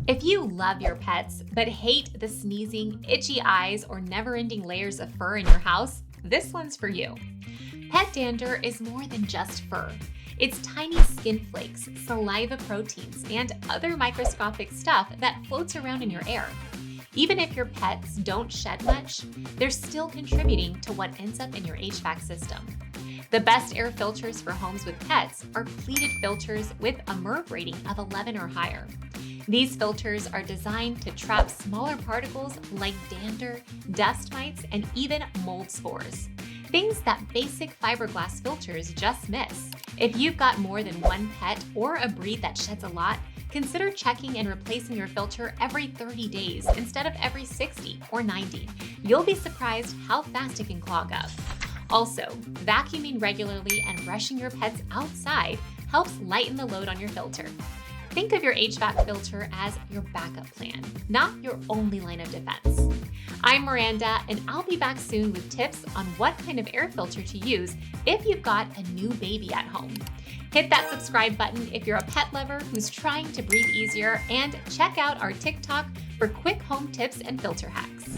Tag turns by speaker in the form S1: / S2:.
S1: If you love your pets but hate the sneezing, itchy eyes, or never-ending layers of fur in your house, this one's for you. Pet dander is more than just fur. It's tiny skin flakes, saliva proteins, and other microscopic stuff that floats around in your air. Even if your pets don't shed much, they're still contributing to what ends up in your HVAC system. The best air filters for homes with pets are pleated filters with a MERV rating of 11 or higher. These filters are designed to trap smaller particles like dander, dust mites, and even mold spores. Things that basic fiberglass filters just miss. If you've got more than one pet or a breed that sheds a lot, consider checking and replacing your filter every 30 days instead of every 60 or 90. You'll be surprised how fast it can clog up. Also, vacuuming regularly and brushing your pets outside helps lighten the load on your filter. Think of your HVAC filter as your backup plan, not your only line of defense. I'm Miranda, and I'll be back soon with tips on what kind of air filter to use if you've got a new baby at home. Hit that subscribe button if you're a pet lover who's trying to breathe easier, and check out our TikTok for quick home tips and filter hacks.